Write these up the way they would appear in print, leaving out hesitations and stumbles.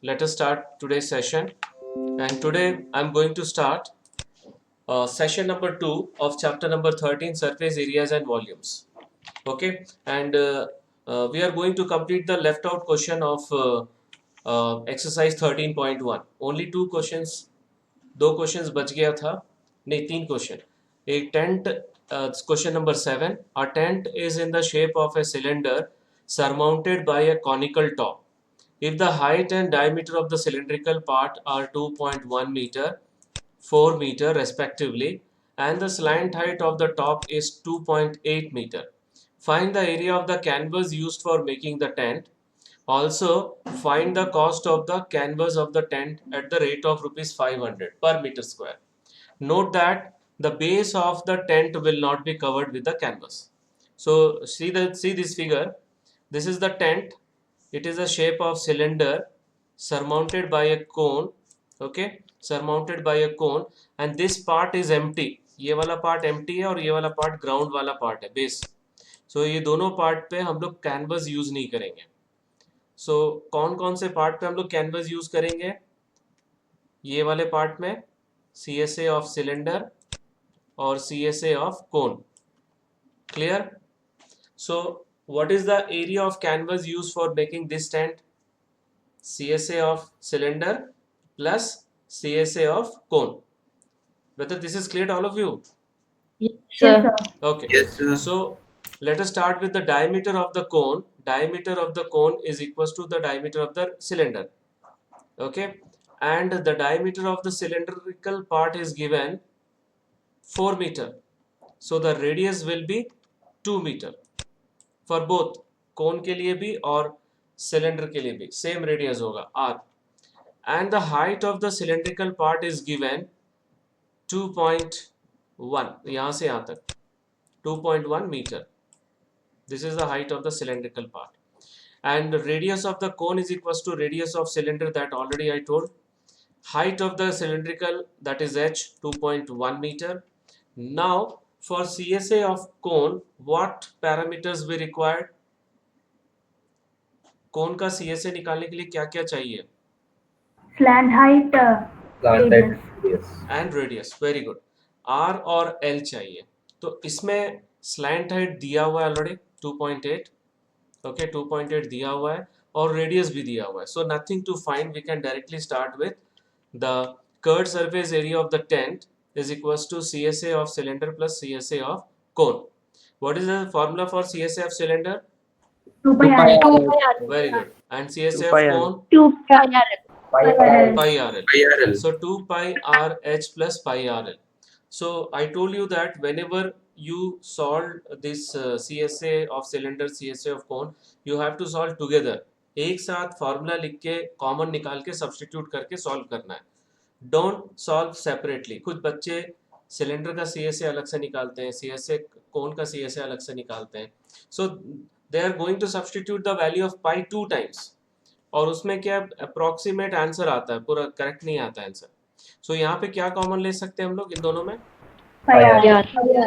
let us start today's session. And today I'm going to start session number 2 of chapter number 13, surface areas and volumes. Okay, and we are going to complete the left out question of exercise 13.1. Only two questions, दो questions बच गया था, नहीं तीन question. एक tent, question number 7. A tent is in the shape of a cylinder surmounted by a conical top. If the height and diameter of the cylindrical part are 2.1 meter, 4 meter respectively, and the slant height of the top is 2.8 meter, find the area of the canvas used for making the tent. Also, find the cost of the canvas of the tent at the rate of rupees 500 per meter square. Note that the base of the tent will not be covered with the canvas. So see this figure. This is the tent. It is a shape of cylinder surmounted by a cone. Okay, surmounted by a cone, and this part is empty. ये वाला part empty है और ये वाला part ground वाला part है, base. So ये दोनों part पे हम लोग canvas use नहीं करेंगे. सो कौन कौन से पार्ट पे हम लोग कैनवस यूज करेंगे? ये वाले पार्ट में C S A of cylinder और C S A of cone. Clear? So what is the area of canvas use for making this tent? C S A of cylinder plus C S A of cone. Whether this is clear to all of you? Yes, sir. Okay. Yes, sir. So let us start with the diameter of the cone. Diameter of the cone is equals to the diameter of the cylinder. Okay, and the diameter of the cylindrical part is given 4 meter, so the radius will be 2 meter for both cone के लिए भी और cylinder के लिए भी same radius होगा r, and the height of the cylindrical part is given 2.1, यहाँ से यहाँ तक 2.1 meter. This is the height of the cylindrical part, and the radius of the cone is equals to radius of cylinder, that already I told. Height of the cylindrical, that is h, 2.1 meter. Now for CSA of cone, what parameters we required? cone का CSA निकालने के लिए क्या क्या चाहिए? Slant height, radius. And radius. Very good. R और L चाहिए. तो इसमें slant height दिया हुआ है ऑलरेडी 2.8. ओके, 2.8 दिया हुआ है और रेडियस भी दिया हुआ है. So nothing to find, we can directly start with the curved surface area of the tent is equals to CSA of cylinder plus CSA of cone. What is the formula for CSA of cylinder? 2 pi r. Very good. And CSA of cone? 2 pi r. Pi RL. So 2 pi RH plus pi RL. So I told you that whenever you solve this CSA of cylinder, CSA of cone, you have to solve together. एक साथ formula लिख के common निकाल के substitute करके solve करना है. Don't solve separately. कुछ बच्चे सिलेंडर का CSA अलग से निकालते हैं, CSA कोन का CSA अलग से निकालते हैं. So they are going to substitute the value of pi 2 times, और उसमें क्या अप्रोक्सीमेट आंसर आता है, पूरा करेक्ट नहीं आता आंसर. सो यहाँ पे क्या कॉमन ले सकते हैं हम लोग इन दोनों में? Pi r.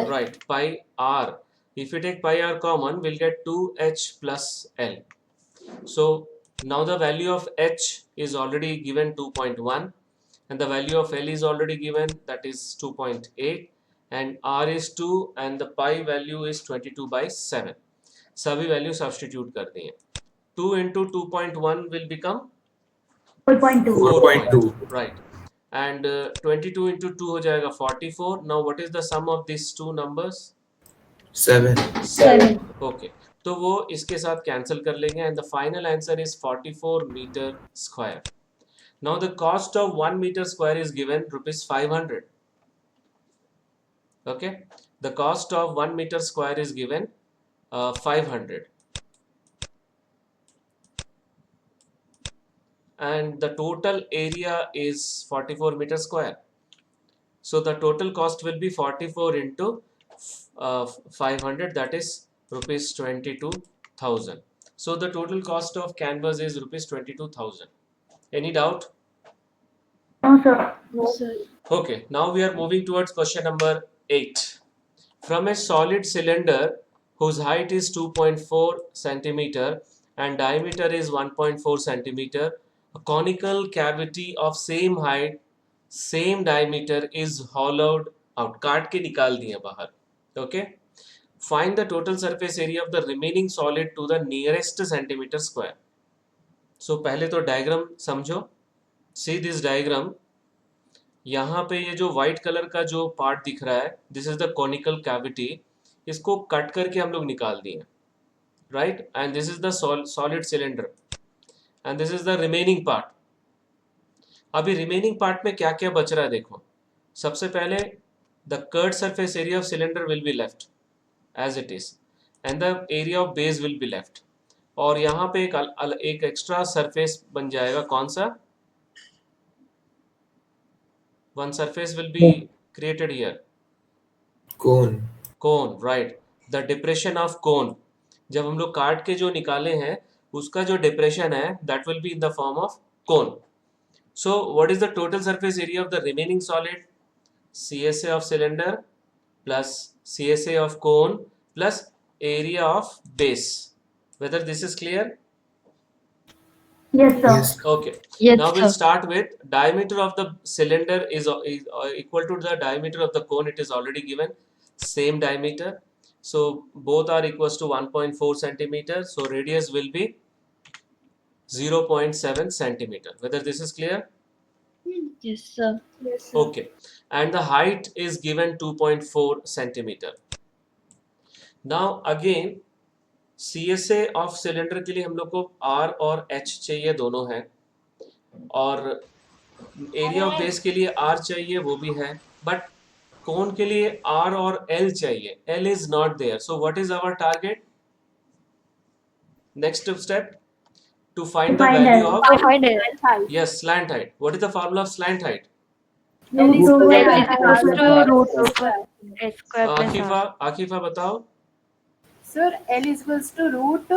Right, pi r. If we take pi r common, we'll get 2h plus L. So now the value of h is already given 2.1, and the value of L is already given, that is 2.8, and r is 2, and the pi value is 22/7. सभी value substitute कर दिए. 2 into 2.1 will become 4.2. 4.2. Right. And 22 into 2 हो जाएगा 44. Now what is the sum of these two numbers? 7. 7. Okay. तो वो इसके साथ cancel कर लेंगे, and the final answer is 44 meter square. Now the cost of 1 meter square is given rupees 500. Okay. The cost of 1 meter square is given 500. And the total area is 44 meter square. So the total cost will be 44 into 500, that is rupees 22,000. So the total cost of canvas is rupees 22,000. Any doubt? No, sir. No, sir. Okay, now we are moving towards question number 8. From a solid cylinder whose height is 2.4 centimeter and diameter is 1.4 centimeter, A conical cavity of same height, same diameter is hollowed out. काट के निकाल दिए बाहर. Okay. Find the total surface area of the remaining solid to the nearest centimeter square. So पहले तो diagram समझो. See this diagram. यहाँ पे ये जो व्हाइट कलर का जो पार्ट दिख रहा है, this is the conical cavity. इसको कट करके हम लोग निकाल दिए, right. And this is the solid cylinder and this is the remaining part. अभी रिमेनिंग पार्ट में क्या क्या बच रहा है देखो. सबसे पहले the curved surface area of cylinder will be left as it is and the area of base will be left. और यहाँ पे एक एक्स्ट्रा सरफेस बन जाएगा. कौन सा? One surface will be created here. Cone. Cone, right. The depression of cone. जब हम लोग काट के जो निकाले हैं उसका जो depression है that will be in the form of cone. So what is the total surface area of the remaining solid? CSA of cylinder plus CSA of cone plus area of base. Whether this is clear? Yes, sir. Yes. Okay. Yes, Now we'll sir. start with diameter of the cylinder is equal to the diameter of the cone. It is already given. Same diameter. So both are equals to 1.4 centimeter. So radius will be 0.7 centimeter. Whether this is clear? Yes, sir. Okay. And the height is given 2.4 centimeter. Now again CSA of cylinder के लिए हम लोग को R और H चाहिए, दोनों है. और एरिया ऑफ बेस के लिए R चाहिए, वो भी है. बट कोन के लिए R और L चाहिए. L is not there. So what is our target? Next step to find the Find value L. of, Find it. yes, slant height. What is the formula of slant height? L is L equal is equals to root over a square plus r. आकिफा बताओ. Sir, L is equals to root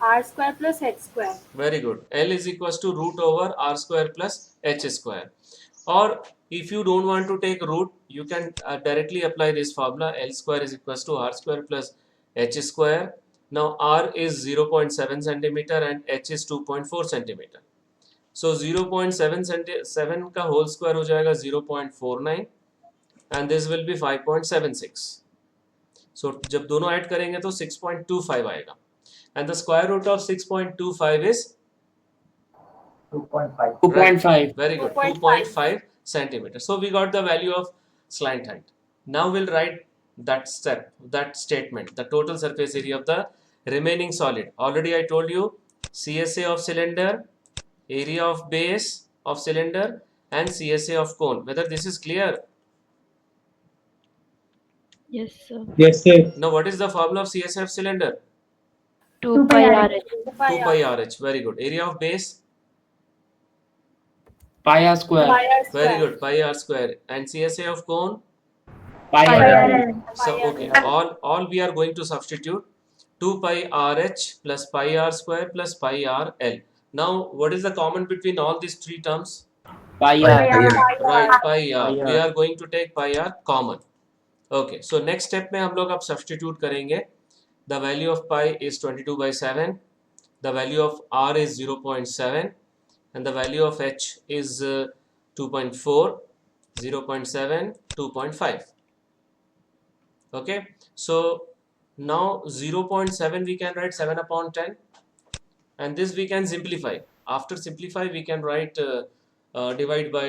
r square plus h square. Very good. L is equals to root over R square plus H square. Or if you don't want to take root, you can directly apply this formula. L square is equals to R square plus H square. Now R is 0.7 centimeter and H is 2.4 centimeter. So 0.7 का whole square हो जाएगा 0.49 and this will be 5.76. So जब दोनों add करेंगे तो 6.25 आएगा. And the square root of 6.25 is 2.5. 2.5. very good, 2.5 2.5 centimeter. So we got the value of slant height. Now we'll write that step, that statement, the total surface area of the remaining solid. Already I told you CSA of cylinder, area of base of cylinder and CSA of cone. Whether this is clear? Yes, sir. Yes, sir. Now what is the formula of CSA of cylinder? 2 pi r h. 2 pi RH. Very good. Area of base? Pi r square. Pi r square. Very good. Pi r square. And CSA of cone? Pi Pi r. r. So okay, all we are going to substitute 2 pi RH plus pi r square plus pi r L. Now what is the common between all these three terms? Pi r. Right, pi r. Pi r. We are going to take pi r common. Okay, so next step में हम लोग अब substitute करेंगे. The value of pi is 22/7. The value of r is 0.7 and the value of h is 2.4. 0.7, 2.5. Okay, so now 0.7 we can write 7 upon 10 and this we can simplify. After simplify we can write divide by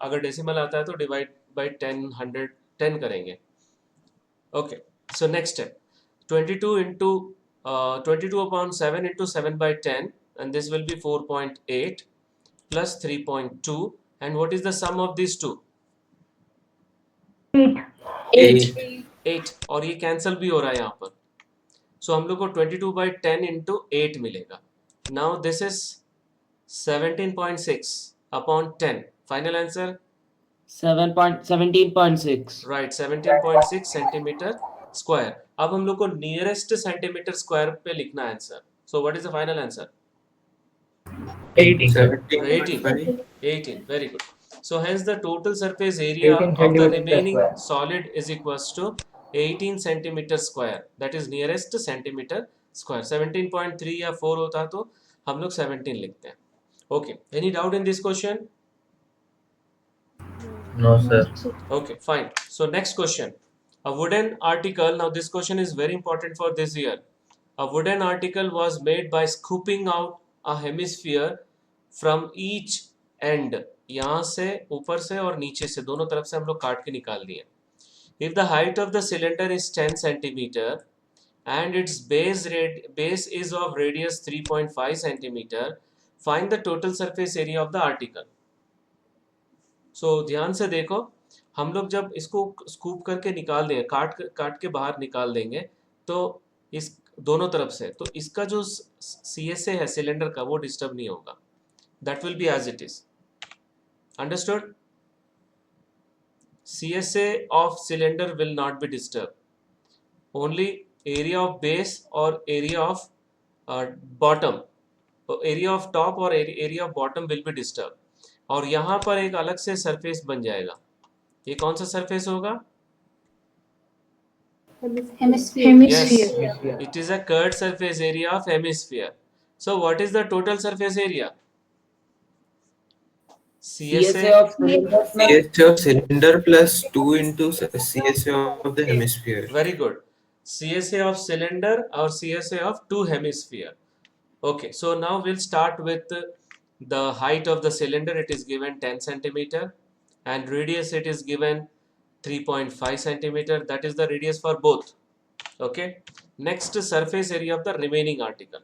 अगर decimal आता है तो divide by 10, 100, 10 करेंगे. Okay, so next step 22 into 22 upon 7 into 7 by 10 and this will be 4.8 plus 3.2 and what is the sum of these two? 8. 8 और ये cancel भी हो रहा है यहाँ पर. सो हम लोग को 22/10 into 8 मिलेगा. Now this is 17.6 upon 10. Final answer 17.6. Right 17.6 centimetre square. अब हम लोग को नियरेस्ट सेंटीमीटर स्क्वायर पे लिखना है answer. So what is the final answer? 18. 18. Very good. So hence the total surface area 18 of the centimeter remaining square. solid is equals to 18 centimeter square. That is nearest centimeter square. 17.3 या 4 होता तो हम लोग 17 लिखते हैं. Okay, any doubt in this question? No, sir. Okay, fine. So next question. A wooden article, now this question is very important for this year. A wooden article was made by scooping out a hemisphere from each end. यहाँ से ऊपर से और नीचे से दोनों तरफ से हम लोग काट के निकाल दिए. If the height of the cylinder is 10 centimeter and its base is of radius 3.5 centimeter, find the total surface area of the article. So ध्यान से देखो, हम लोग जब इसको स्कूप करके निकाल देंगे, काट के बाहर निकाल देंगे, तो इस दोनों तरफ से, तो इसका जो CSA है सिलेंडर का, वो डिस्टर्ब नहीं होगा. That will be as it is. Understood? CSA of cylinder will not be disturbed. Only area of base or area of bottom, area of top or area of bottom will be disturbed. और यहाँ पर एक अलग से surface बन जाएगा. ये कौन सा सरफेस होगा? Hemisphere. Yes, it is a curved surface area of hemisphere. So what is the total surface area? CSA of cylinder plus CSA of cylinder plus 2 into CSA of the hemisphere. Very good. CSA of cylinder or CSA of two hemisphere. Okay, so now we'll start with the height of the cylinder. It is given 10 centimeter and radius it is given 3.5 centimeter. That is the radius for both. Okay. Next, surface area of the remaining article,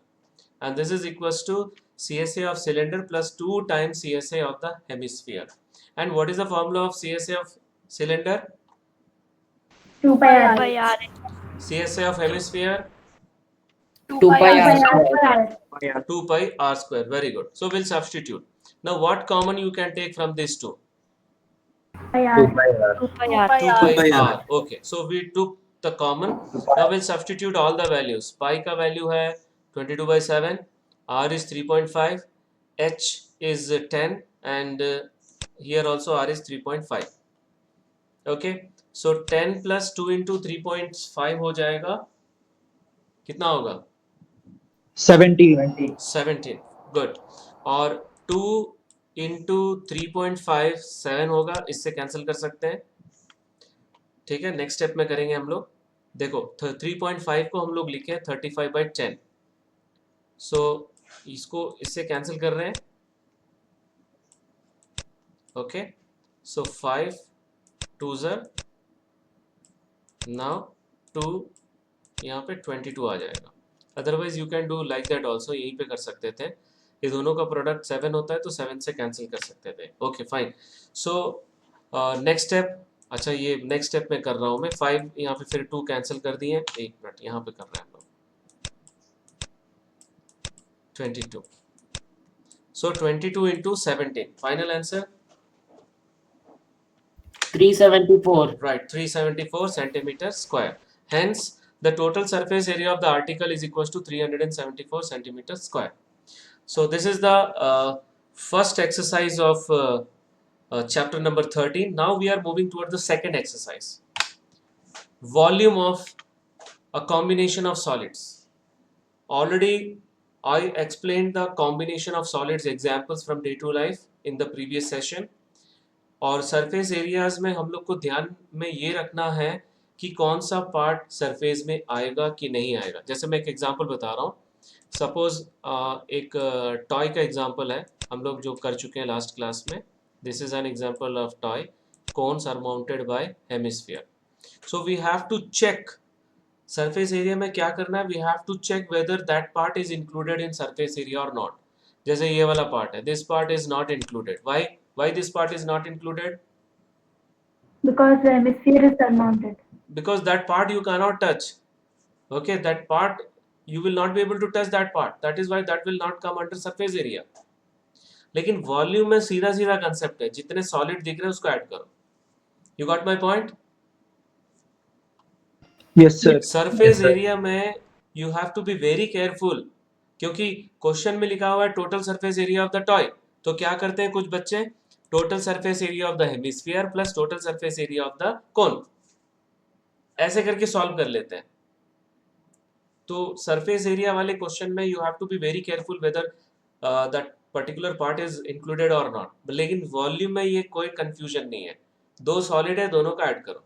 and this is equals to CSA of cylinder plus 2 times CSA of the hemisphere. And what is the formula of CSA of cylinder? 2 pi r. by R. CSA of hemisphere? 2 pi r square. 2 pi r square. Very good. So we'll substitute. Now what common you can take from these two? 2 pi r. 2 by 2 R. pi 2 r. pi r. Okay. So we took the common. Now we'll substitute all the values. Pi का value है 22/7. R is 3.5. H is 10. And here also R is 3.5. Okay. So 10 plus 2 into 3.5 हो जाएगा. कितना होगा? 17. Good. और 2 into 3.5 7 होगा. इससे cancel कर सकते हैं. ठीक है. नेक्स्ट स्टेप में करेंगे हम लोग. देखो 3.5 को हम लोग लिखे 35/10. सो इसको इससे कैंसिल कर रहे हैं. ओके. सो 5 2s नाउ 2 यहाँ पे 22 आ जाएगा. Otherwise you can do like that also. यहीं पे कर सकते थे. ये दोनों का प्रोडक्ट 7 होता है तो 7 से कैंसिल कर सकते थे. Okay fine. So next step. अच्छा ये नेक्स्ट स्टेप में कर रहा हूँ मैं. 5 यहाँ पे फिर 2 कैंसिल कर दिए. एक मिनट यहाँ पे कर रहे हैं हम लोग. 22. So 22 into 17. Final answer? 374. Right, 374 centimeters square. Hence, the total surface area of the article is equals to 374 centimeters square. So this is the first exercise of chapter number 13. Now we are moving towards the second exercise. Volume of a combination of solids. Already I explained the combination of solids examples from day to life in the previous session. और surface areas में हम लोग को ध्यान में ये रखना है कि कौन सा पार्ट सरफेस में आएगा कि नहीं आएगा. जैसे मैं एक एग्जांपल बता रहा हूँ. सपोज एक टॉय का एग्जांपल है हम लोग जो कर चुके हैं लास्ट क्लास में. This is an example of toy. Cones are mounted by hemisphere. So we have to check surface area में क्या करना है. We have to check whether that part is included in surface area और not. जैसे ये वाला part है. This part is not included. Why this part is not included? Because the hemisphere is surmounted. Because that part you cannot touch. Okay, that part you will not be able to touch that part. That is why that will not come under surface area. लेकिन volume में सीधा सीधा concept है. जितने solid दिख रहे हैं उसको ऐड करो. You got my point? Yes sir. Surface area में you have to be very careful. क्योंकि क्वेश्चन में लिखा हुआ है total surface area of the toy. तो क्या करते हैं कुछ बच्चे? Total surface area of the hemisphere plus total surface area of the cone, ऐसे करके सॉल्व कर लेते हैं. तो सरफेस एरिया वाले क्वेश्चन में you have to be very careful whether the particular part is included और नॉट, लेकिन वॉल्यूम में ये कोई कंफ्यूजन नहीं है, दो सॉलिड है, दोनों का ऐड करो.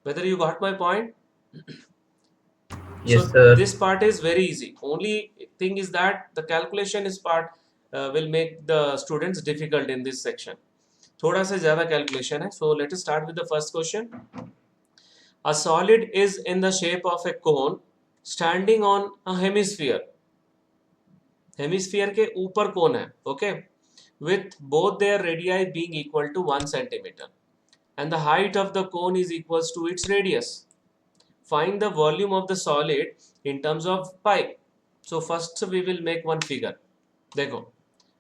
Whether you got my point? Yes, So sir. this part is very easy. Only thing is that the calculation is part will make the students difficult in this section. थोड़ा सा ज़्यादा calculation है. So let us start with the first question. A solid is in the shape of a cone standing on a hemisphere. Hemisphere के ऊपर cone है, okay? With both their radii being equal to 1 centimeter, and the height of the cone is equals to its radius. Find the volume of the solid in terms of pi. So first we will make one figure. देखो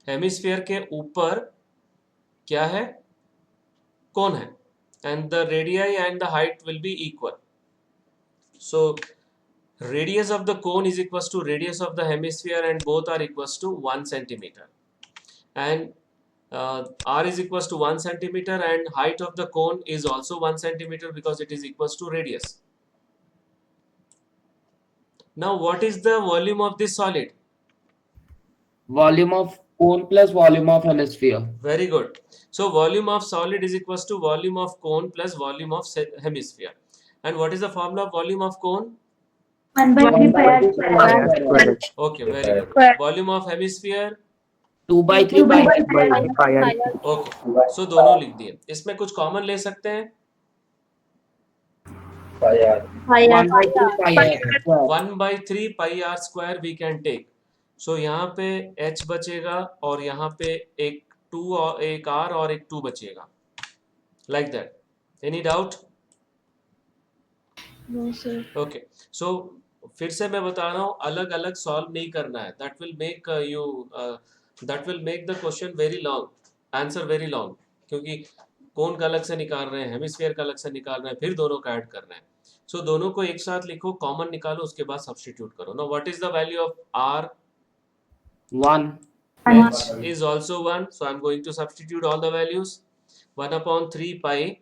hemisphere के ऊपर क्या है, कौन है, and the radii and the height will be equal. So radius of the cone is equals to radius of the hemisphere and both are equals to 1 centimeter, and r is equals to 1 centimeter and height of the cone is also 1 centimeter because it is equals to radius. Now what is the volume of this solid? Volume of cone plus volume of hemisphere. Very good. So volume of solid is equals to volume of cone plus volume of hemisphere. And what is the formula of volume of cone? 1 by 3 pi r square. Okay, very good. Volume of hemisphere? 2 by 3 pi r. Okay. So दोनों लिख दिए. इसमें कुछ common ले सकते हैं? 1 by 3 pi r square. 1 by 3 pi r square we can take. So यहाँ पे h बचेगा और यहाँ पे एक 2 और एक r और एक 2 बचेगा. Like that. Any doubt? No sir. Okay. So फिर से मैं बता रहा हूँ, अलग अलग सॉल्व नहीं करना है. That will make that will make the question very long, answer very long. क्योंकि कौन का अलग से निकाल रहे हैं, हेमिस्फीयर का अलग से निकाल रहे हैं, फिर दोनों का ऐड करना है. So दोनों को एक साथ लिखो, कॉमन निकालो, उसके बाद सब्स्टिट्यूट करो. Now what is the value of r? 1. H is also 1. So I'm going to substitute all the values. 1 upon 3 pi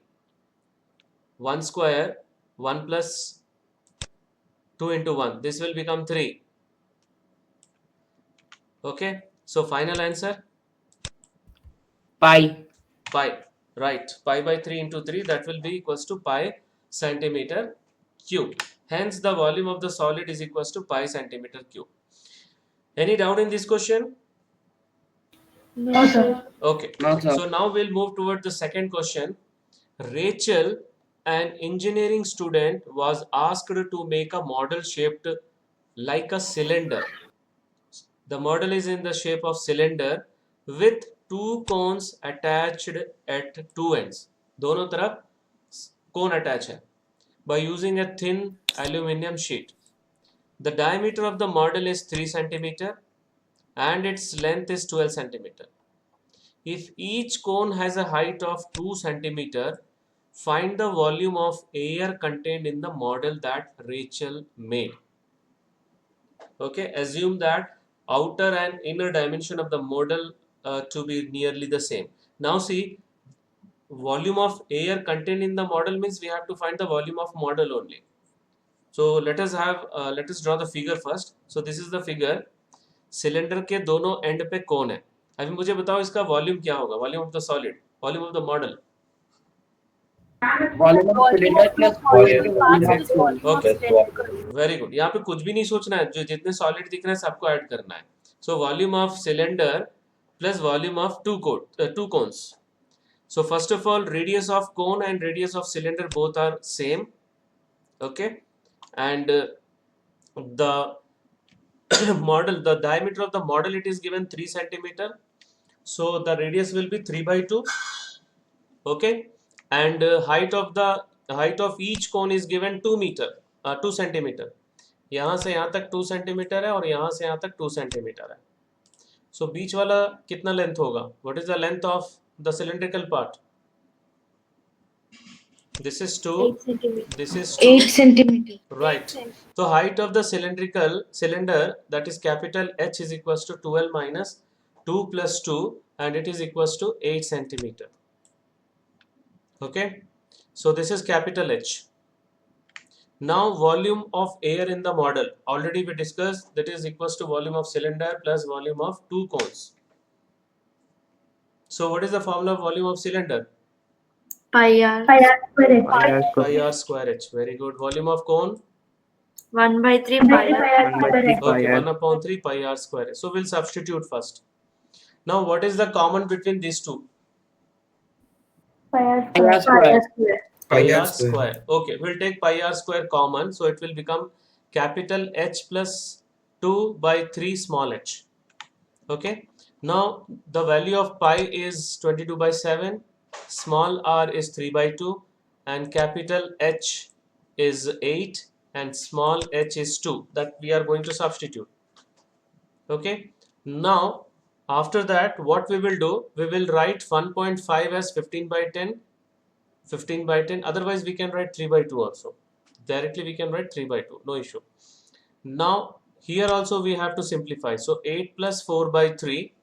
1 square 1 plus 2 into 1. This will become 3. Okay. So final answer? Pi. Pi. Right. Pi by 3 into 3, that will be equals to pi centimeter cube. Hence the volume of the solid is equals to pi centimeter cube. Any doubt in this question? No sir. Okay. No, sir. So now we'll move toward the second question. Rachel, an engineering student, was asked to make a model shaped like a cylinder. The model is in the shape of cylinder with two cones attached at two ends. दोनों तरफ cone attach है. By using a thin aluminum sheet. The diameter of the model is 3 centimeter and its length is 12 centimeter. If each cone has a height of 2 centimeter, find the volume of air contained in the model that Rachel made. Okay, assume that outer and inner dimension of the model to be nearly the same. Now see, volume of air contained in the model means we have to find the volume of model only. So let us draw the figure first. So this is the figure. Cylinder के दोनों and पे कौन है. अभी मुझे बताओ इसका volume क्या होगा, volume of the solid, volume of the model. Volume of cylinder plus volume of cone. Okay. Very good. यहाँ पे कुछ भी नहीं सोचना है, जो जितने सॉलिड दिख रहे हैं सबको ऐड करना है. So volume of cylinder plus volume of two cones. So first of all radius of cone and radius of cylinder both are same. Okay. And the model, the diameter of the model, it is given 3 centimeter. So the radius will be 3 by 2. Okay. And height of each cone is given 2 centimeter. यहाँ से यहाँ तक 2 centimeter है और यहाँ से यहाँ तक 2 centimeter है. So बीच वाला कितना लेंथ होगा? What is the length of the cylindrical part? This is 2. 8 centimeter. This is 2. 8 centimeter. Right. So height of the cylindrical cylinder, that is capital H, is equals to 12 minus 2 plus 2, and it is equals to 8 centimeter. Okay. So this is capital H. Now volume of air in the model, already we discussed, that is equals to volume of cylinder plus volume of two cones. So what is the formula of volume of cylinder? Pi r. Pi r square h. Very good. Volume of cone? 1 by 3 pi r. Okay, 1 upon 3 pi r square. So we'll substitute first. Now what is the common between these two? Pi r square. Pi Pi r r square. square. Okay, we'll take pi r square common. So it will become capital H plus 2 by 3 small h. Okay. Now the value of pi is 22 by 7. Small r is 3 by 2. And capital H is 8. And small h is 2. That we are going to substitute. Okay. Now after that, what we will do, we will write 1.5 as 15 by 10. 15 by 10. Otherwise we can write 3 by 2 also. Directly we can write 3 by 2. No issue. Now here also we have to simplify. So 8 plus 4 by 3.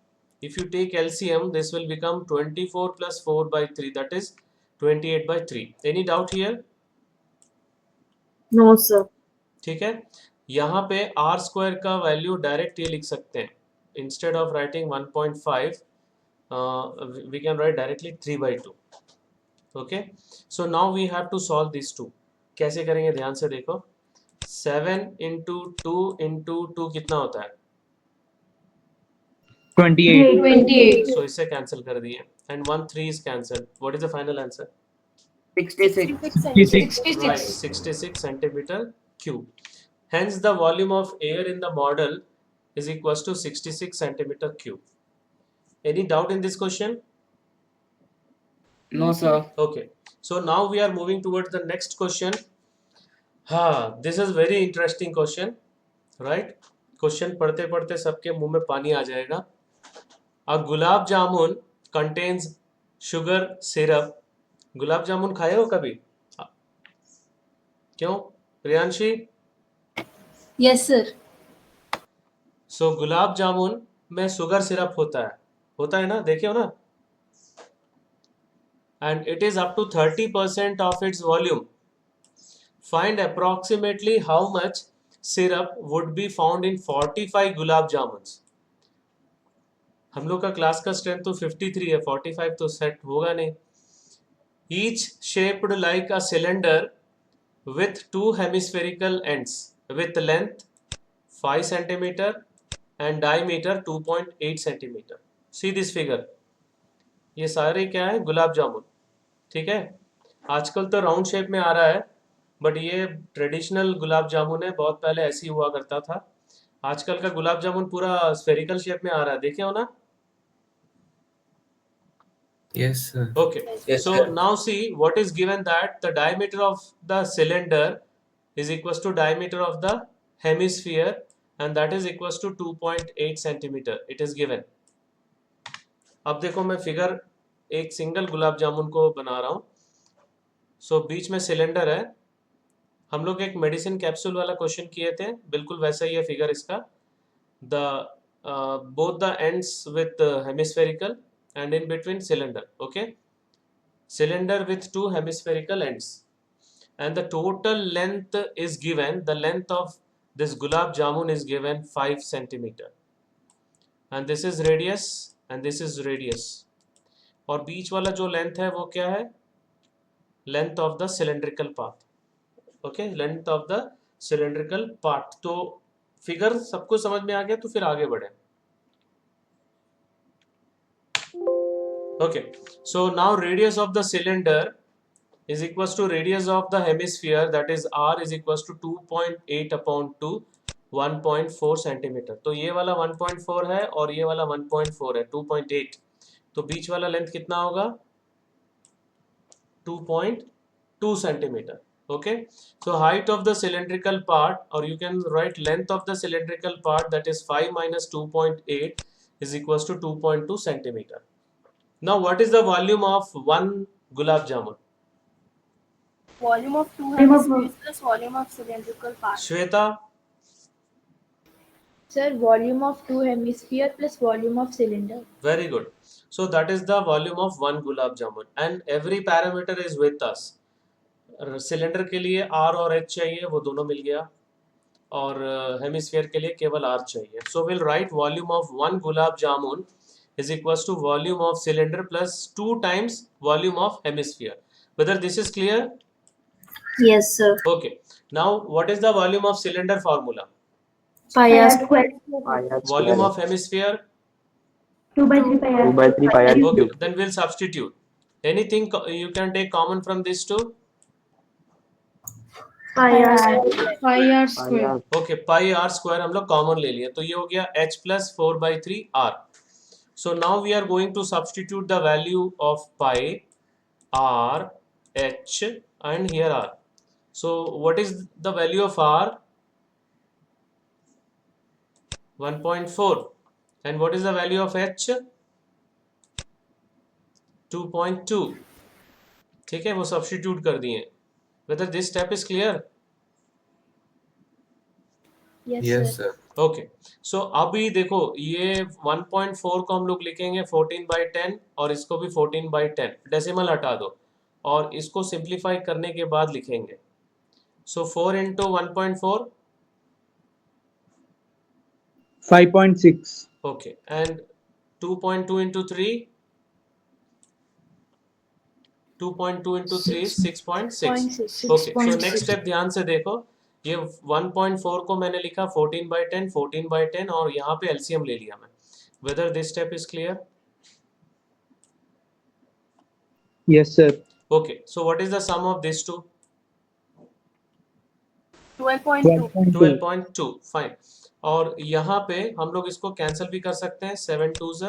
If you take LCM, this will become 24 plus 4 by 3. That is 28 by 3. Any doubt here? No, sir. ठीक है. यहाँ पे r square का value direct ये लिख सकते हैं. Instead of writing 1.5, we can write directly 3 by 2. Okay. So now we have to solve these two. कैसे करेंगे ध्यान से देखो. 7 into 2 into 2 कितना होता है? 28. So इसे cancel कर दिए. And 1 3 is cancelled. What is the final answer? 66. 66. Right, 66 centimeter cube. Hence the volume of air in the model is equals to 66 centimeter cube. Any doubt in this question? No, sir. Okay. So now we are moving towards the next question. This is very interesting question, right? Question पढ़ते पढ़ते सबके मुंह में पानी आ जाएगा. A gulab jamun contains sugar syrup. Gulab jamun खाए हो कभी? क्यों प्रियांशी? Yes, sir. सो गुलाब जामुन में शुगर सिरप होता है ना, देखे हो ना? And it is up to 30% of its volume. Find approximately how much syrup would be found in 45 गुलाब जामुन्स. हम लोग का क्लास का स्ट्रेंथ तो 53 है, 45 तो सेट होगा नहीं. Each shaped like a cylinder with two hemispherical ends with length 5 centimeter and diameter 2.8 centimeter. See this figure. ये सारे क्या है? गुलाब जामुन. ठीक है. आजकल तो राउंड शेप में आ रहा है, बट ये ट्रेडिशनल गुलाब जामुन है. बहुत पहले ऐसे ही हुआ करता था. आजकल का गुलाब जामुन पूरा स्फेरिकल शेप में आ रहा है. देखे हो ना? Yes, sir. Okay. Yes, So sir. now see what is given, that the diameter of the cylinder is equals to diameter of the hemisphere, and that is equals to 2.8 centimeter. It is given. अब देखो मैं figure एक single gulab jamun को बना रहा हूँ. सो बीच में cylinder है. हम लोग एक मेडिसिन कैप्सूल वाला क्वेश्चन किए थे, बिल्कुल वैसा ही है फिगर इसका. The both the ends with hemispherical and in between cylinder. Okay, cylinder with two hemispherical ends, and the total length is given. The length of this gulab jamun is given 5 centimeter, and this is radius and this is radius. और बीच वाला जो length है वो क्या है? Length of the cylindrical part. Okay, length of the cylindrical part. तो figure सबको समझ में आ गया, तो फिर आगे बढ़े. Okay, so now radius of the cylinder is equals to radius of the hemisphere, that is r is equals to 2.8 upon 2, 1.4 centimeter. तो ये वाला 1.4 है और ये वाला 1.4 है, 2.8. तो बीच वाला लेंथ कितना होगा? 2.2 centimeter. Okay, so height of the cylindrical part, or you can write length of the cylindrical part, that is 5 minus 2.8 is equals to 2.2 centimeter. Now what is the volume of one gulab jamun? Volume of two hemispheres plus volume of cylindrical part. Shweta? Sir, volume of two hemisphere plus volume of cylinder. Very good. So that is the volume of one gulab jamun, and every parameter is with us. Cylinder के लिए R और H चाहिए, वो दोनों मिल गया, और hemisphere के लिए केवल R चाहिए. So we'll write volume of one gulab jamun is equals to volume of cylinder plus 2 times volume of hemisphere. Whether this is clear? Yes, sir. Okay. Now what is the volume of cylinder formula? Pi r square. Volume of hemisphere? 2 by 3 pi r. 2 by 3 pi r Okay, cube. then we'll substitute. Anything you can take common from these two? Pi r. Pi r square. Okay, pi r square हम लोग common ले लिए, तो ये हो गया h plus 4 by 3 r. So now we are going to substitute the value of pi, r, h and here r. So what is the value of r? 1.4. And what is the value of h? 2.2. ठीक है, वो substitute कर दिए. Whether this step is clear? Yes, sir. Okay सो अभी देखो ये 1.4 को हम लोग लिखेंगे 14/10 और इसको भी 14/10, डेसिमल हटा दो और इसको सिंप्लीफाई करने के बाद लिखेंगे. सो 4 into 1.4. 5.6. Okay and 2.2 into 3. 2.2 into 3 is 6.6. Okay so next step ध्यान से देखो, ये 1.4 को मैंने लिखा 14/10 14/10 और यहाँ पे एलसीएम ले लिया मैं. Whether this step is clear? Yes, sir. Okay so what is the sum of this two? 12.2. 12.2. Fine. और यहाँ पे हम लोग इसको कैंसिल भी कर सकते हैं. 7 2s.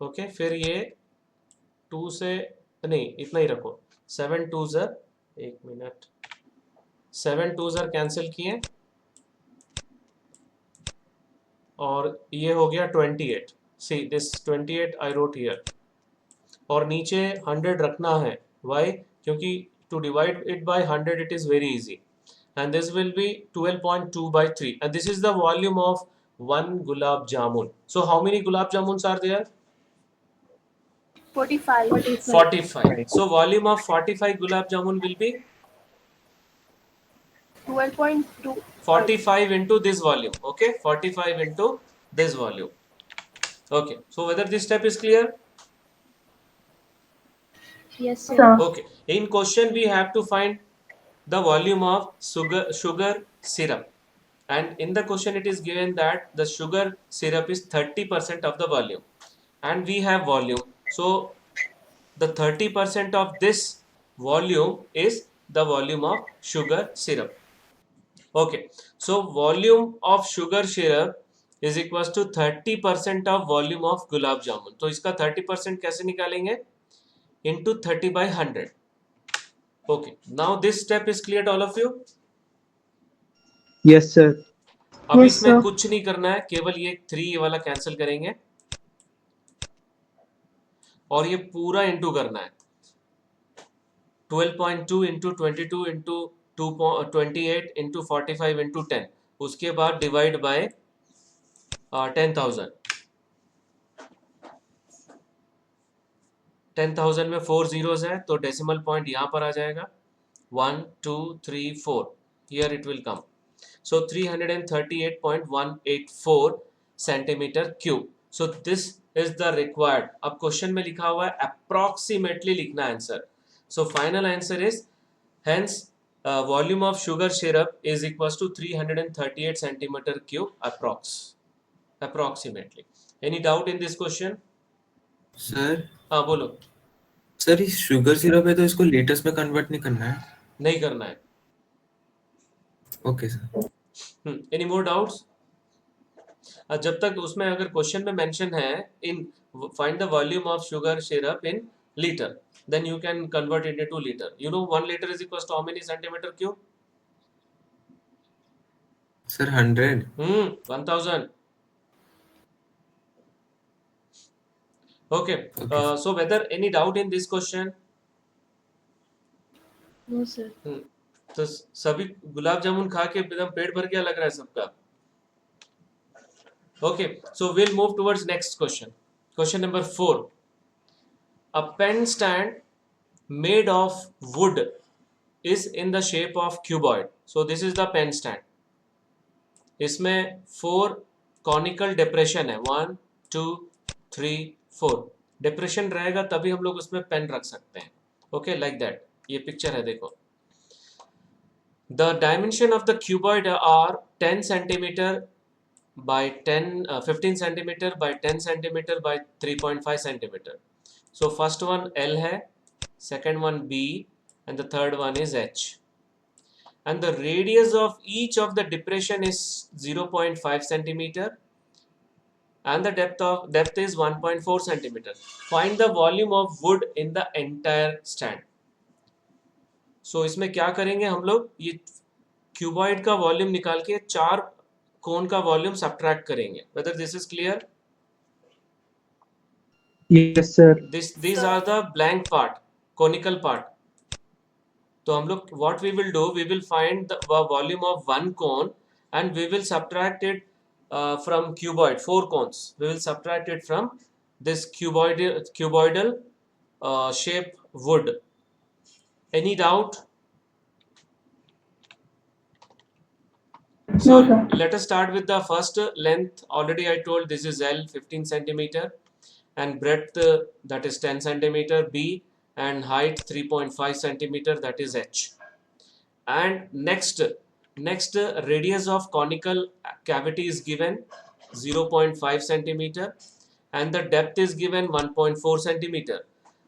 ओके फिर ये 2 से नहीं, इतना ही रखो. 7 2s. एक मिनट. 7 2s कैंसिल किए और ये हो गया 28. See this 28 I wrote here. और नीचे 100 रखना है. वाई? क्योंकि to divide it by 100 it is very easy. And this will be 12.2/3. And this is the volume of 1 gulab jamun. So how many gulab jamuns are there? 45. 45. So volume of 45 gulab jamun will be 12.2. 45 into this volume. Okay, 45 into this volume. Okay, so whether this step is clear? Yes, sir. Okay, in question we have to find the volume of sugar syrup, and in the question it is given that the sugar syrup is 30% of the volume and we have volume. So the 30% of this volume is the volume of sugar syrup. Okay, so volume of sugar syrup is equals to 30% of volume of gulab jamun. तो इसका 30% कैसे निकालेंगे? Into 30/100. Okay, now this step is clear to all of you? Yes, sir. अब इसमें कुछ नहीं करना है, केवल ये 3 वाला कैंसिल करेंगे और ये पूरा इंटू करना है. 12.2 into 22 into 28 into 45 into 10. उसके बाद डिवाइड बाय 10,000. 10,000 में 4 zeros है तो डेसिमल पॉइंट यहाँ पर आ जाएगा. 1 2 3 4. Here it will come. So 338.184 centimeter cube. So this is the required. अब क्वेश्चन में लिखा हुआ है approximately लिखना answer. So final answer is hence volume of sugar syrup is equals to 338 centimeter cube approximately. Any doubt in this question? Sir हाँ बोलो. Sir इस sugar syrup है तो इसको लीटर्स में कन्वर्ट नहीं करना है? नहीं करना है. Okay sir. Any more doubts? जब तक उसमें अगर क्वेश्चन में मेंशन है in find the volume of sugar syrup in litre, then you can convert it into litre. You know 1 liter is equals to how many centimeter cube? Sir 100. 1000. Okay. So whether any doubt in this question? No, sir. तो सभी गुलाब जामुन खा के एकदम पेट भर गया लग रहा है सबका. Okay, so we'll move towards next question. Question number 4. A pen stand made of wood is in the shape of cuboid. So this is the pen stand. इसमें 4 कॉनिकल डिप्रेशन है 1 2 3 4 डिप्रेशन रहेगा तभी हम लोग उसमें पेन रख सकते हैं ओके लाइक दैट ये पिक्चर है देखो the dimension of the cuboid are 10 centimetre by 15 centimeter by 10 centimeter by 3.5 centimeter. So first one L है, second one B, and the third one is H. And the radius of each of the depression is 0.5 centimeter, and the depth is 1.4 centimeter. Find the volume of wood in the entire stand. So इसमें क्या करेंगे हम लोग ये cuboid का volume निकाल के चार कोन का वॉल्यूम सब्ट्रैक्ट करेंगे whether this is clear Yes, sir. these are the blank part conical part तो हम लोग what we will do we will find the volume of one cone and we will subtract it from cuboid 4 cones we will subtract it from this cuboidal shape wood any doubt So let us start with the first length. Already I told this is L 15 centimeter and breadth that is 10 centimeter B and height 3.5 centimeter that is H. And next radius of conical cavity is given 0.5 centimeter and the depth is given 1.4 centimeter.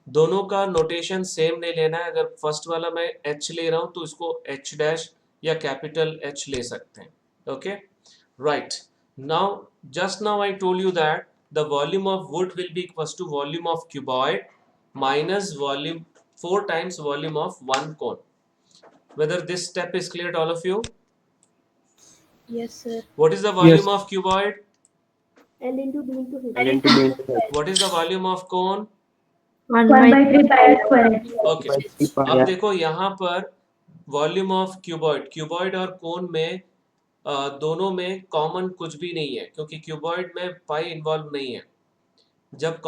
दोनों का notation same नहीं लेना है अगर first वाला मैं H ले रहा हूँ तो इसको H डैश या कैपिटल H ले सकते हैं okay right now just now I told you that the volume of wood will be equals to volume of cuboid minus volume 4 times volume of one cone whether this step is clear to all of you Yes, sir. what is the volume Yes. of cuboid L into B into H. L into B into H. what is the volume of cone 1 by 3 pi r square. okay अब देखो यहाँ पर volume of cuboid और कोन में दोनों में common कुछ भी नहीं है क्योंकि क्यूबॉइड में पाई इन्वॉल्व नहीं है जब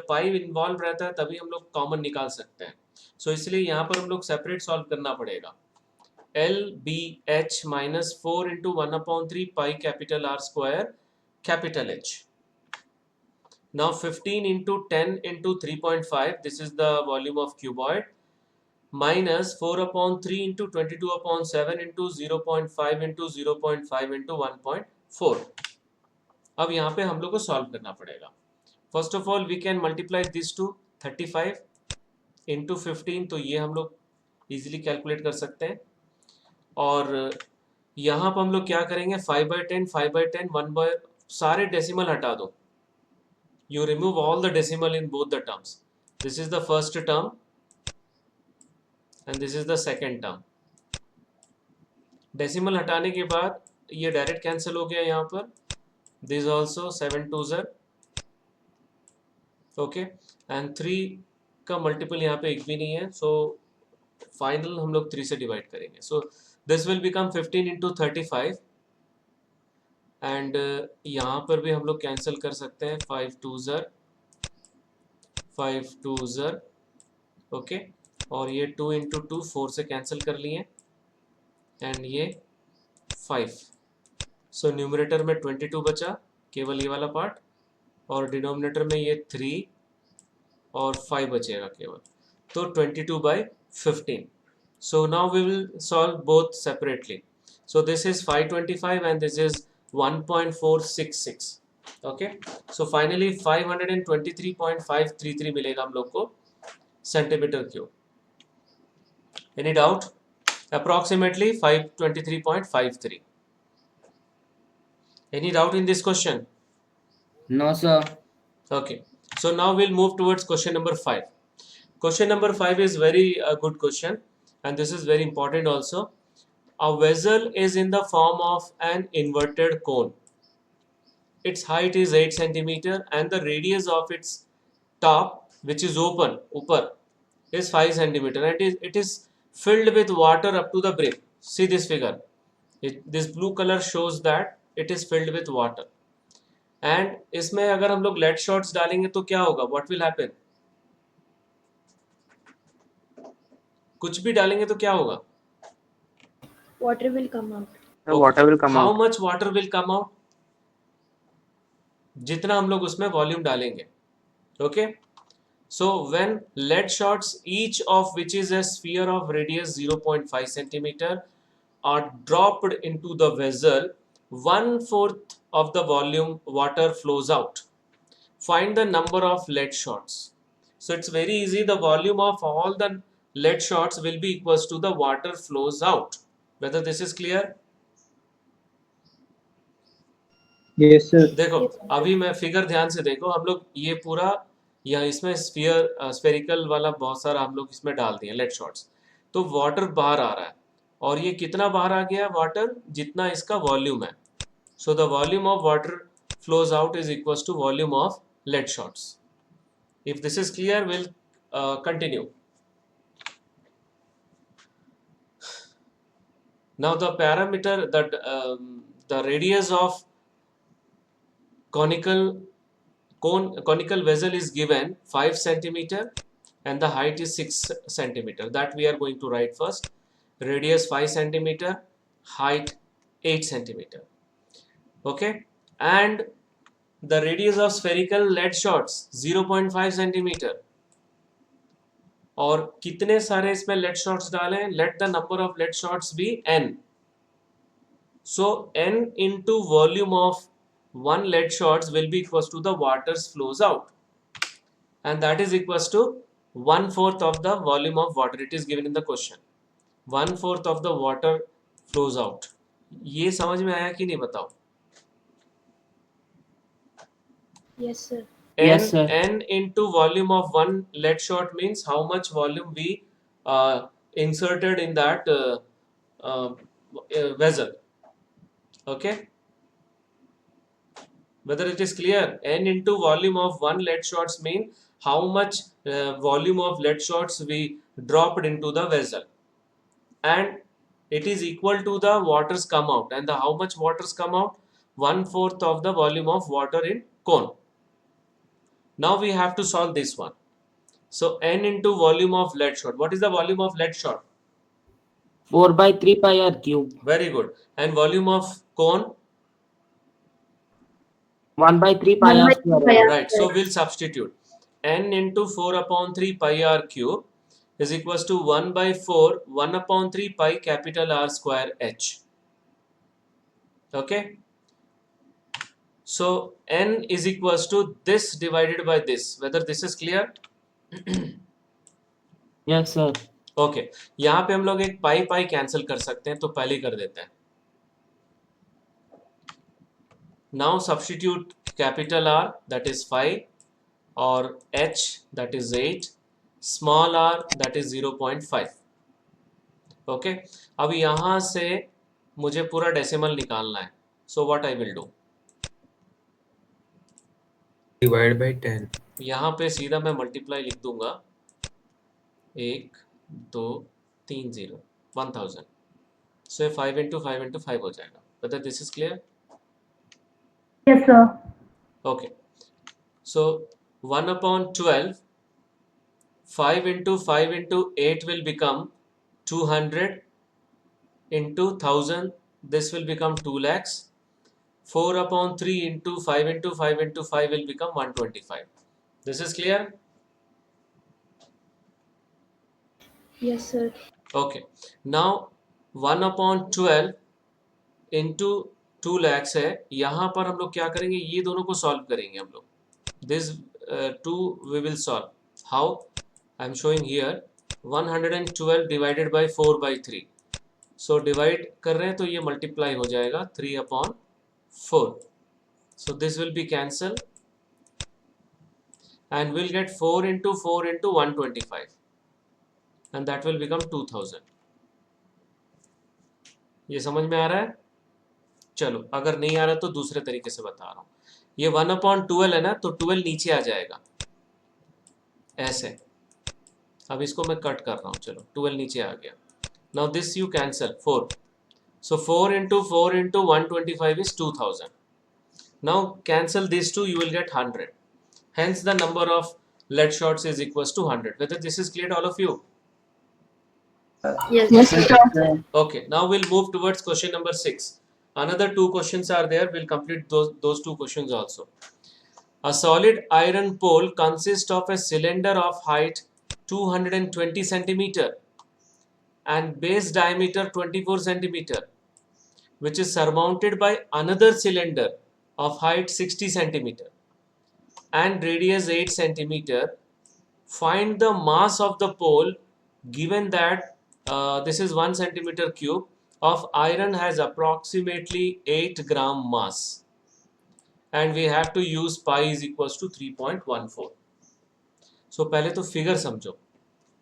पाई इन्वॉल्व रहता है तभी हम लोग कॉमन निकाल सकते हैं सो इसलिए यहाँ पर हम लोग सेपरेट सॉल्व करना पड़ेगा L B H minus 4 into 1/3 pi capital R square capital H now 15 into 10 into 3.5 this is the volume of cuboid minus 4/3 into 22/7 into 0.5 into 0.5 into 1.4 अब यहाँ पे हम लोग को सॉल्व करना पड़ेगा first of all we can multiply this to 35 into 15 तो ये हम लोग इजीली कैलकुलेट कर सकते हैं और यहाँ पर हम लोग क्या करेंगे 5/10 5/10 1 by सारे डेसिमल हटा दो you remove all the decimal in both the terms this is the first term and this is the second term decimal हटाने के बाद ये डायरेक्ट कैंसिल हो गया यहाँ पर this also 7 2s okay and 3 का मल्टीपल यहाँ पे एक भी नहीं है so फाइनल हम लोग 3 से डिवाइड करेंगे so this will become 15 into 35 and यहाँ पर भी हम लोग कैंसिल कर सकते हैं 5 2s ओके और ये 2 into 2 4 से कैंसिल कर लिए एंड ये 5 सो न्यूमरेटर में 22 बचा केवल ये वाला पार्ट और डिनोमिनेटर में ये 3 और 5 बचेगा केवल तो 22/15 so now we will solve both separately so this is 525 and this is 1.466 okay so finally 523.533 मिलेगा हम लोग को centimetre cube any doubt approximately 523.53 any doubt in this question No, sir. okay so now we'll move towards question number 5 question number 5 is very good question and this is very important also a vessel is in the form of an inverted cone. Its height is 8 centimeter and the radius of its top, which is open, upper, is 5 centimeter and it is filled with water up to the brim. See this figure. This blue color shows that it is filled with water. And इसमें अगर हम लोग lead shots डालेंगे तो क्या होगा? What will happen? कुछ भी डालेंगे तो क्या होगा? Water will come out. The water will come How out. much water will come out? जितना हम लोग उसमें वॉल्यूम डालेंगे. Okay, so when lead shots, each of which is a sphere of radius 0.5 centimeter, are dropped into the vessel, 1/4 of the volume water flows out. Find the number of lead shots. So it's very easy. The volume of all the lead shots will be equals to the water flows out. Whether this is clear? Yes, sir. देखो अभी मैं figure ध्यान से देखो. हम लोग ये पूरा या इसमें स्फेरिकल वाला बहुत सारा हम लोग इसमें डाल दिए लेड शॉट्स. तो वाटर बाहर आ रहा है और ये कितना बाहर आ गया वाटर, जितना इसका वॉल्यूम है. So the volume of water flows out is equals to volume of lead shots. If this is clear, we'll continue. Now the parameter that the radius of conical vessel is given 5 centimeter and the height is 6 centimeter. That we are going to write first. Radius 5 centimeter, height 8 centimeter. Okay, and the radius of spherical lead shots 0.5 centimeter. और कितने सारे इसमें lead shots डालें? Let the number of lead shots be n. So n into volume of one lead shots will be equals to the water's flows out, and that is equals to 1/4 of the volume of water. It is given in the question. 1/4 of the water flows out. ये समझ में आया कि नहीं बताओ? Yes, sir. Yes, sir. N into volume of one lead shot means how much volume we inserted in that vessel. Okay, whether it is clear? N into volume of one lead shots mean how much volume of lead shots we dropped into the vessel, and it is equal to the waters come out. And the how much waters come out? 1/4 of the volume of water in cone. Now we have to solve this one. So n into volume of lead shot. What is the volume of lead shot? 4/3 pi r cube. Very good. And volume of cone? 1/3 pi r square. Right. So we'll substitute. N into 4/3 pi r cube is equals to 1/4 1/3 pi capital R square h. Okay. So n is equals to this divided by this. Whether this is clear? Yes, sir. Okay. यहाँ पे हम लोग एक पाई pi cancel कर सकते हैं, तो पहले कर देते हैं. Now substitute capital R, that is 5, or h, that is 8, small r, that is 0.5. Okay. अब यहाँ से मुझे पूरा डेसिमल निकालना है. So what I will do? Divide by 10. यहाँ पे सीधा मैं मल्टीप्लाई लिख दूंगा. 1 2 3 0 1000. So 5 into 5 into 5 हो जाएगा. Whether this is clear? Yes, sir. Okay. So 1/12. 5 into 5 into 8 will become 200 into 1000. This will become 2 lakhs. 4/3 into 5 into 5 into 5 will become 125. This is clear? Yes, sir. Okay. Now 1/12 into 2 lakhs है. यहाँ पर हम लोग क्या करेंगे? ये दोनों को सॉल्व करेंगे हम लोग. This two we will solve. How? I am showing here. 112 divided by 4/3. So divide कर रहे हैं तो ये multiply हो जाएगा 3/4. So this will be cancelled, and we'll get 4 into 4 into 125, and that will become 2000. ये समझ में आ रहा है? चलो, अगर नहीं आ रहा तो दूसरे तरीके से बता रहा हूँ. ये 1/12 है ना, तो 12 नीचे आ जाएगा ऐसे. अब इसको मैं कट कर रहा हूँ. चलो, 12 नीचे आ गया. Now this you cancel 4. So 4 into 4 into 125 is 2000. Now cancel these two, you will get 100. Hence the number of lead shots is equals to 100. Whether this is clear to all of you? Yes, sir. Okay, now we'll move towards question number 6. Another 2 questions are there. We'll complete those 2 questions also. A solid iron pole consists of a cylinder of height 220 centimeter and base diameter 24 centimeter, which is surmounted by another cylinder of height 60 centimeter and radius 8 centimeter. Find the mass of the pole given that this is 1 centimeter cube of iron has approximately 8 gram mass, and we have to use pi is equals to 3.14. So पहले तो figure समझो,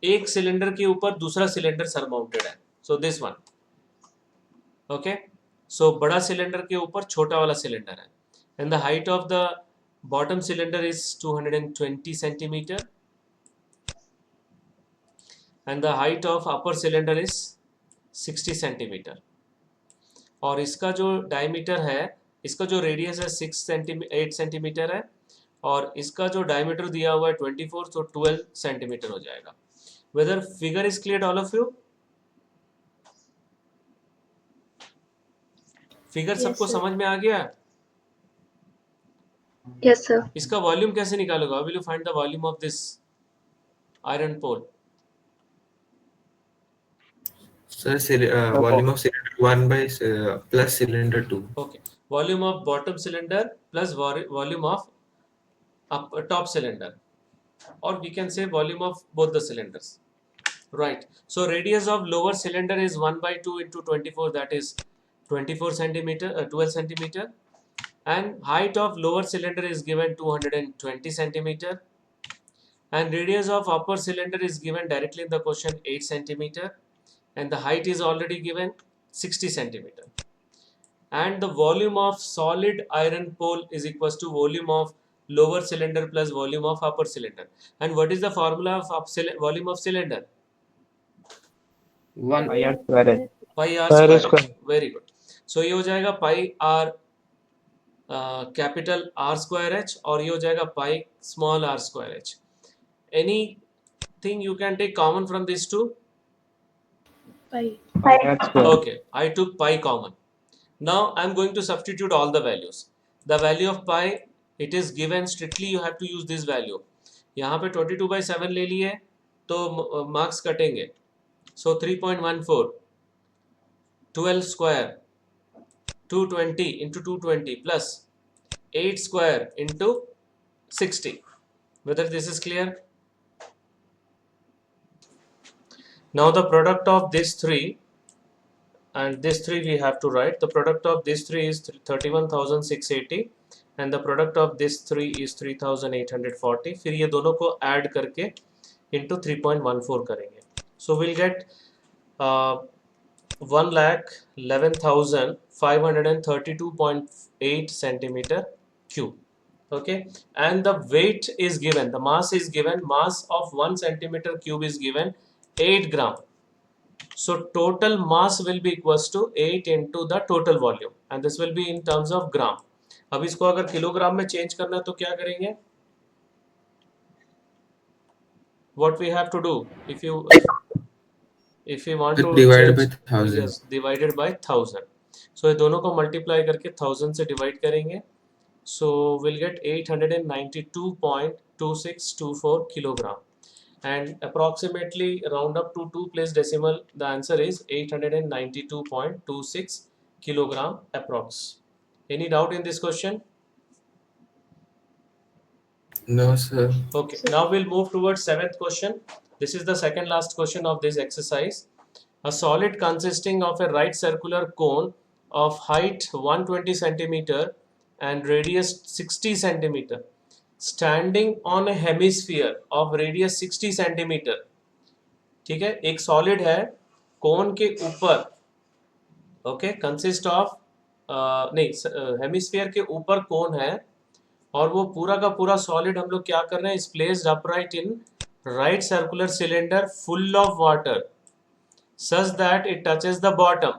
एक cylinder के ऊपर दूसरा cylinder surmounted है, so this one, okay. सो बड़ा cylinder के ऊपर छोटा वाला सिलेंडर है, and the height of the bottom cylinder is 220 centimetre and the height of upper cylinder is 60 centimetre. और इसका जो डायमीटर है, इसका जो रेडियस है 8 सेंटीमीटर है, और इसका जो डायमीटर दिया हुआ है 24, तो 12 सेंटीमीटर हो जाएगा. Whether figure is clear all of you? Figure सबको समझ में आ गया? Yes, sir. इसका वॉल्यूम कैसे निकालोगे? How will you find the volume of this iron pole? Sir, volume of cylinder 1 by plus cylinder 2. Okay, volume of bottom cylinder plus volume of top cylinder, or we can say volume of both the cylinders, right? So radius of lower cylinder is 1 by 2 into 24, that is 24 centimeter, 12 centimeter, and height of lower cylinder is given 220 centimeter, and radius of upper cylinder is given directly in the question 8 centimeter, and the height is already given 60 centimeter, and the volume of solid iron pole is equals to volume of lower cylinder plus volume of upper cylinder. And what is the formula of volume of cylinder? 1 pi r square h. Pi r Pi r square. square. Very good. So ये हो जाएगा pi r capital R square h, और ये हो जाएगा pi small r square h. Anything you can take common from these two? Pi. Pi r square. Okay, I took pi common. Now I am going to substitute all the values. The value of pi, it is given strictly, you have to use this value. यहाँ पे 22/7 ले लिए तो marks कटेंगे. So 3.14, 12 square, 220 into 220 plus 8 square into 60. Whether this is clear? Now the product of these three, and this three we have to write, the product of these three is 31,680, and the product of this three is 3,840. फिर ये दोनों को add करके into 3.14 करेंगे. So we'll get 1,11,532.8 centimeter cube. Okay, and the weight is given, the mass is given, mass of 1 centimeter cube is given 8 gram. So total mass will be equals to 8 into the total volume, and this will be in terms of gram. अब इसको अगर kilogram में change करना है तो क्या करेंगे? What we have to do, if you want to Divided change, by 1000. yes, divided by 1000. So ये दोनों को मल्टीप्लाई करके 1000 से डिवाइड करेंगे. So we'll get 892.2624 kilogram, and approximately round up to 2 place decimal, the answer is 892.26 kilogram approx. Any doubt in this question? No, sir. Okay, now we'll move towards 7th question. This is the second last question of this exercise. A solid consisting of a right circular cone of height 120 centimeter and radius 60 centimeter standing on a hemisphere of radius 60 centimeter. ठीक है, एक solid है, cone के ऊपर, okay, consist of hemisphere के ऊपर cone है, और वो पूरा का पूरा solid हम लोग क्या कर रहे हैं, is placed upright in right circular cylinder full of water such that it touches the bottom.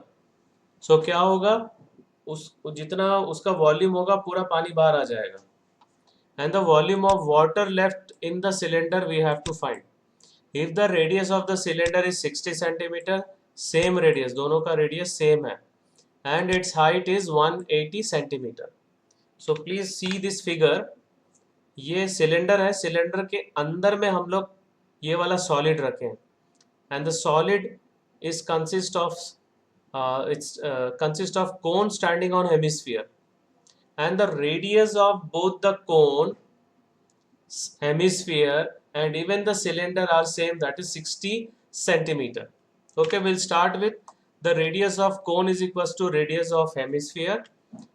So क्या होगा, जितना उसका वॉल्यूम होगा पूरा पानी बाहर आ जाएगा, and the volume of water left in the cylinder we have to find. If the radius of the cylinder is 60 centimeter, same radius, दोनों का radius same है, and its height is 180 centimeter. So please see this figure. ये cylinder है, cylinder के अंदर में हम लोग ये वाला सॉलिड रखें, and the solid is consist of cone standing on hemisphere, and the radius of both the cone, hemisphere and even the cylinder are same, that is 60 centimeter. Okay, we'll start with the radius of cone is equals to radius of hemisphere,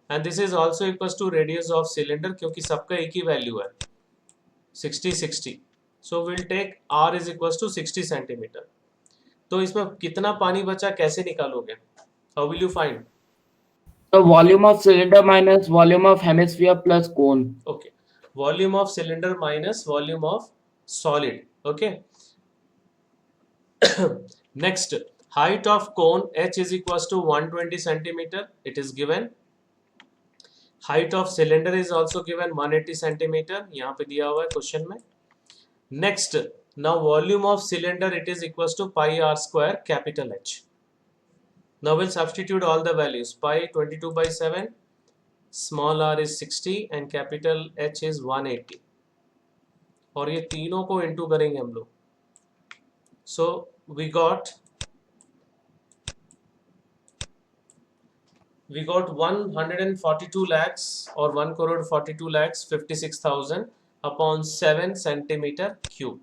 and this is also equals to radius of cylinder क्योंकि सबका एक ही value है 60. So we'll take r is equals to 60 centimeter. तो इसमें कितना पानी बचा कैसे निकालोगे? How will you find? The volume of cylinder minus volume of hemisphere plus cone. Okay, volume of cylinder minus volume of solid. Okay. Next, height of cone h is equals to 120 centimeter. It is given. Height of cylinder is also given 180 centimeter. यहाँ पे दिया हुआ है question में. Next, now volume of cylinder it is equals to pi r square capital H. Now we'll substitute all the values. Pi 22 by 7, small r is 60 and capital H is 180. और ये तीनों को इंटू करेंगे हम लोग. So we got 142 lakhs or 1 crore 42 lakhs 56,000 upon 7 centimeter cube.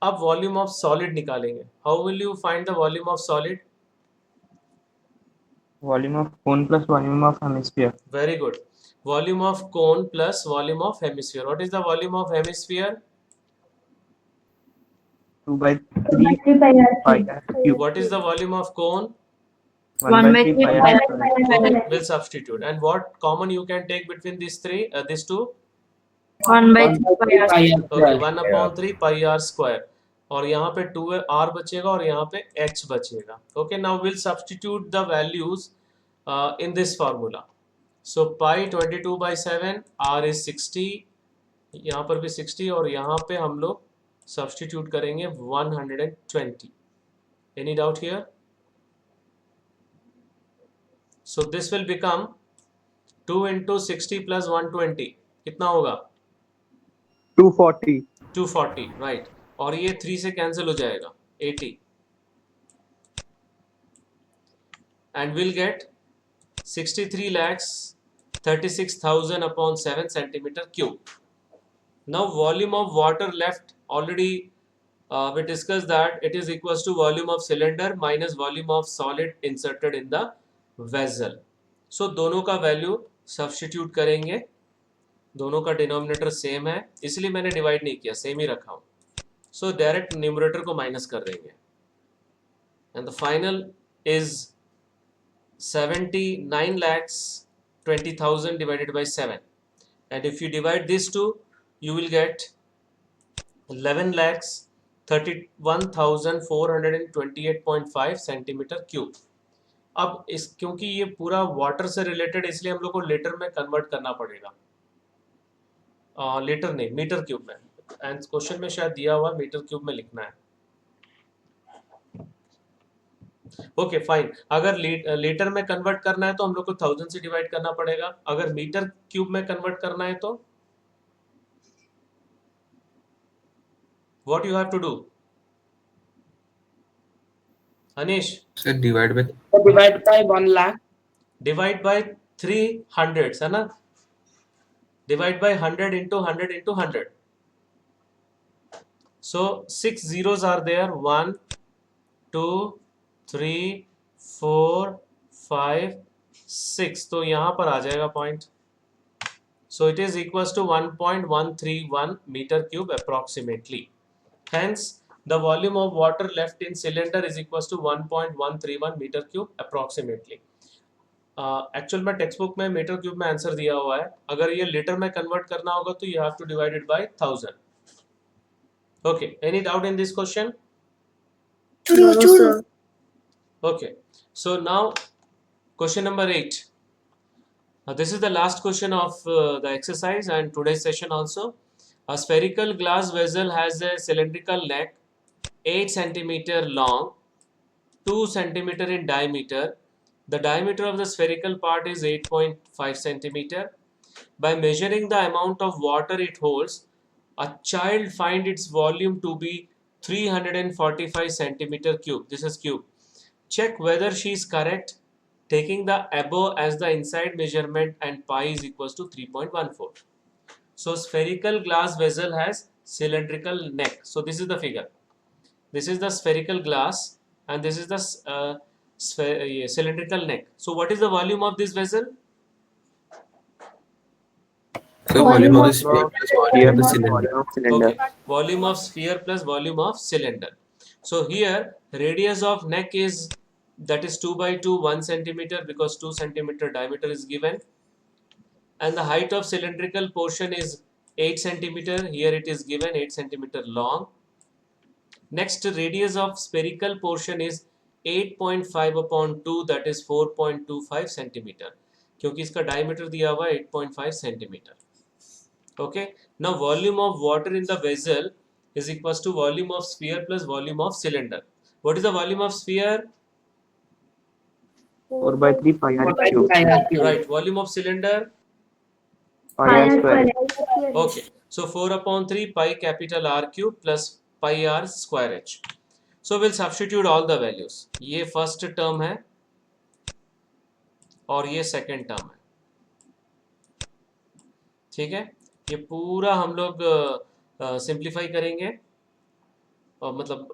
अब volume of solid निकालेंगे. How will you find the volume of solid? Volume of cone plus volume of hemisphere. Very good. Volume of cone plus volume of hemisphere. What is the volume of hemisphere? 2 by 2 3 by 3 pi r pi cube. r cube. What is the volume of cone? 1 by 3 pi r Pi square. r Okay, square. we'll substitute. And what common you can take between these two? 1 by 1 3 by pi r 3 pi r Okay, square. 1/3 pi r square. और यहाँ पे 2r बचेगा और यहाँ पे h बचेगा. Okay, now we'll substitute the values in this formula. So pi 22 by 7, r is 60, यहाँ पर भी 60 और यहाँ पे हम लोग substitute करेंगे 120. Any doubt here? So this will become 2 into 60 plus 120. कितना होगा? 240. 240, right. और ये 3 से कैंसिल हो जाएगा 80. And we'll get 63 lakhs 36,000 upon 7 centimeter cube. Now volume of water left, already we discussed that it is equals to volume of cylinder minus volume of solid inserted in the vessel. So दोनों का value substitute करेंगे. दोनों का denominator same है इसलिए मैंने divide नहीं किया, सेम ही रखा हूँ. सो डायरेक्ट न्यूमरेटर को माइनस कर देंगे. And the final is 79 lakhs 20,000 divided by 7. And if you divide these two, you will get 11 lakhs 31,428.5 centimeter cube. अब इस क्योंकि ये पूरा वाटर से रिलेटेड इसलिए हम लोग को लीटर में कन्वर्ट करना पड़ेगा. लीटर नहीं, मीटर क्यूब में. एंड क्वेश्चन में शायद दिया हुआ मीटर क्यूब में लिखना है. Okay fine. अगर लीटर में कन्वर्ट करना है तो हम लोग को 1000 से डिवाइड करना पड़ेगा. अगर मीटर क्यूब में कन्वर्ट करना है तो what you have to do? Anish, Sir, divide by So divide by 1 lakh. Divide by 300 है ना. Divide by 100 into 100 into 100. So 6 zeros are there. 1 2 3 4 5 6. तो यहाँ पर आ जाएगा point. So it is equals to 1.131 meter cube approximately. Hence the volume of water left in cylinder is equals to 1.131 meter cube approximately. Actual में text book में metre cube में answer दिया हुआ है. अगर ये लीटर में कन्वर्ट करना होगा तो you have to divide it by 1000. Okay, any doubt in this question? Okay, so now question number 8. This is the last question of the exercise and today's session also. A spherical glass vessel has a cylindrical neck 8 centimeter long, 2 centimeter in diameter. The diameter of the spherical part is 8.5 centimeter. By measuring the amount of water it holds, a child find its volume to be 345 centimeter cube. This is cube. Check whether she is correct, taking the above as the inside measurement and pi is equals to 3.14. So spherical glass vessel has cylindrical neck. So this is the figure. This is the spherical glass and this is the cylindrical neck. So what is the volume of this vessel? So volume of the sphere plus volume of the cylinder. Okay, volume of sphere plus volume of cylinder. So here radius of neck is, that is 2 by 2, 1 centimeter, because 2 centimeter diameter is given, and the height of cylindrical portion is 8 centimeter. Here it is given 8 centimeter long. Next, radius of spherical portion is 8.5 upon 2, that is 4.25 centimeter, क्योंकि इसका diameter दिया हुआ है 8.5 centimeter. Okay, now volume of water in the vessel is equals to volume of sphere plus volume of cylinder. What is the volume of sphere? 4 by 3 pi r 4 by cube. 3 pi r cube. Right, volume of cylinder. Pi r square. Okay, so 4 upon 3 pi capital R cube plus pi R square H. So we'll substitute all the values. ये first term है और ये second term है. ठीक है, ये पूरा हम लोग सिंप्लीफाई करेंगे और मतलब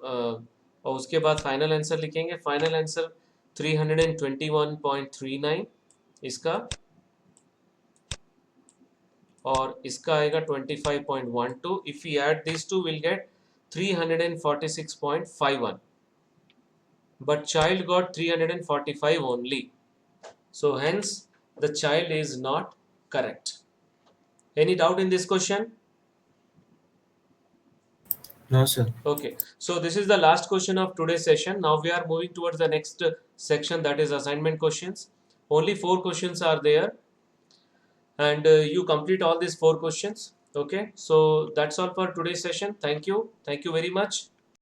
और उसके बाद फाइनल आंसर लिखेंगे. फाइनल आंसर 321.39 इसका, और इसका आएगा 25.12. If we add this two will get 346.51, but child got 345 only, so hence the child is not correct. Any doubt in this question? No, sir. Okay, so this is the last question of today's session. Now we are moving towards the next section, that is assignment questions. Only 4 questions are there, and you complete all these 4 questions. Okay, so that's all for today's session. Thank you very much.